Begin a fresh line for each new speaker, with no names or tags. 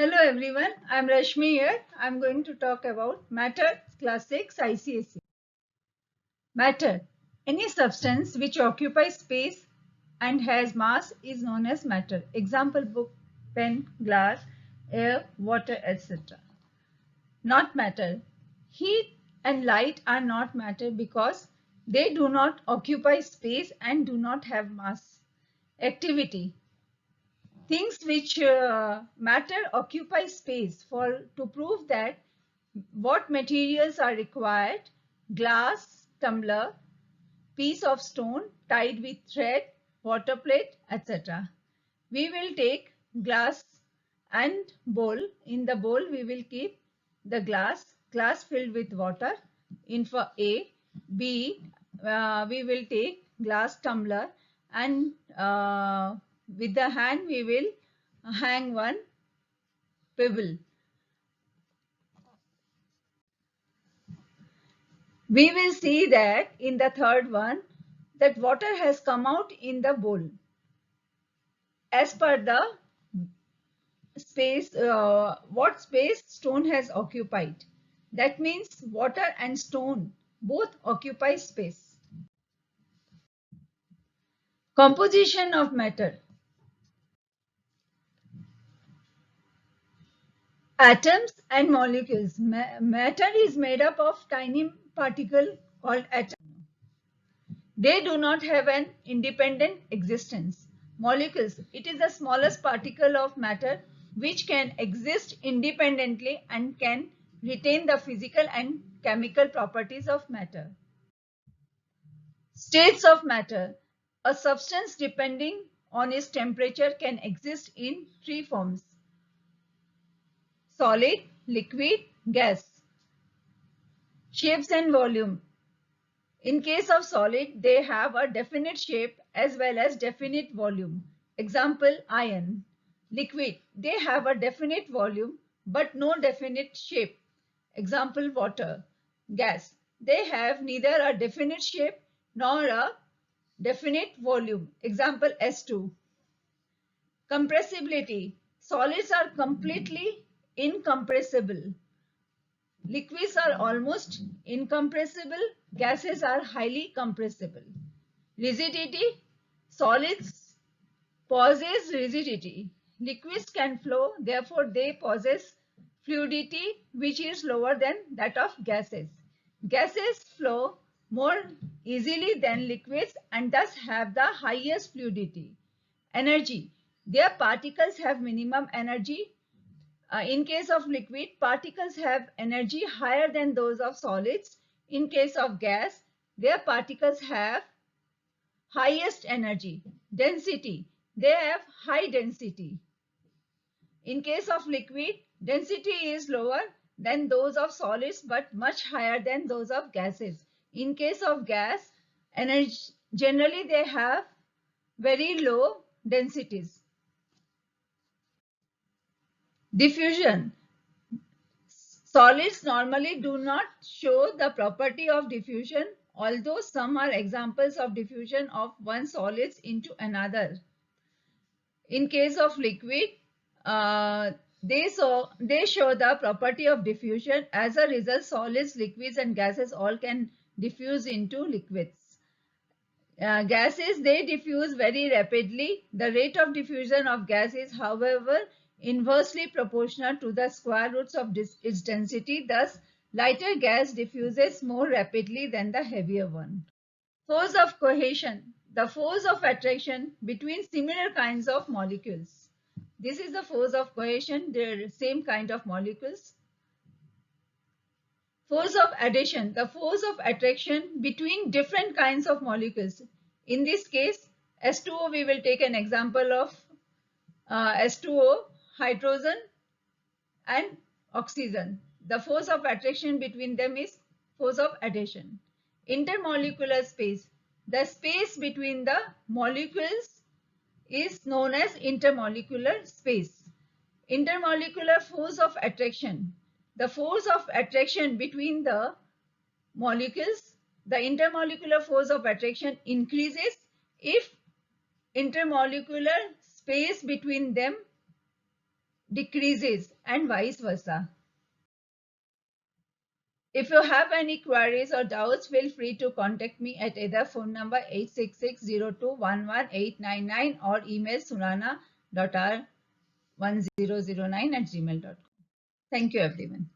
Hello everyone, I'm Rashmi here. I'm going to talk about matter, class 6 ICSE. Matter. Any substance which occupies space and has mass is known as matter. Example book, pen, glass, air, water, etc. Not matter. Heat and light are not matter because they do not occupy space and do not have mass. Activity. Things which matter occupy space. For to prove that what materials are required: glass tumbler, piece of stone tied with thread, water plate, etc. We will take glass and bowl. In the bowl we will keep the glass filled with water. In for A. B, we will take glass tumbler, and with the hand we will hang one pebble. We will see that in the third one that water has come out in the bowl as per the space, what space stone has occupied. That means water and stone both occupy space. Composition of matter. Atoms and molecules. Matter is made up of tiny particle called atom. They do not have an independent existence. Molecules. It is the smallest particle of matter which can exist independently and can retain the physical and chemical properties of matter. States of matter. A substance depending on its temperature can exist in three forms: solid, liquid, gas. Shapes and volume. In case of solid, they have a definite shape as well as definite volume. Example, iron. Liquid, they have a definite volume but no definite shape. Example, water. Gas, they have neither a definite shape nor a definite volume. Example, S2. Compressibility. Solids are completely incompressible. Liquids are almost incompressible. Gases are highly compressible. Rigidity. Solids possess rigidity. Liquids can flow, therefore they possess fluidity which is lower than that of gases. Gases flow more easily than liquids and thus have the highest fluidity. Energy. Their particles have minimum energy. In case of liquid, particles have energy higher than those of solids. In case of gas, their particles have highest energy. Density, they have high density. In case of liquid, density is lower than those of solids but much higher than those of gases. In case of gas, energy generally they have very low densities. Diffusion. Solids normally do not show the property of diffusion, although some are examples of diffusion of one solids into another. In case of liquid, they show the property of diffusion. As a result, solids, liquids, and gases all can diffuse into liquids. Gases, they diffuse very rapidly. The rate of diffusion of gas is, however, inversely proportional to the square roots of its density. Thus, lighter gas diffuses more rapidly than the heavier one. Force of cohesion, the force of attraction between similar kinds of molecules. This is the force of cohesion, they're same kind of molecules. Force of adhesion, the force of attraction between different kinds of molecules. In this case, S2O, we will take an example of S2O, hydrogen and oxygen. The force of attraction between them is force of adhesion. Intermolecular space, the space between the molecules is known as intermolecular space. Intermolecular force of attraction, the force of attraction between the molecules, the intermolecular force of attraction increases if intermolecular space between them decreases and vice versa. If you have any queries or doubts, feel free to contact me at either phone number 866-0211-899 or email surana.r1009@gmail.com. Thank you, everyone.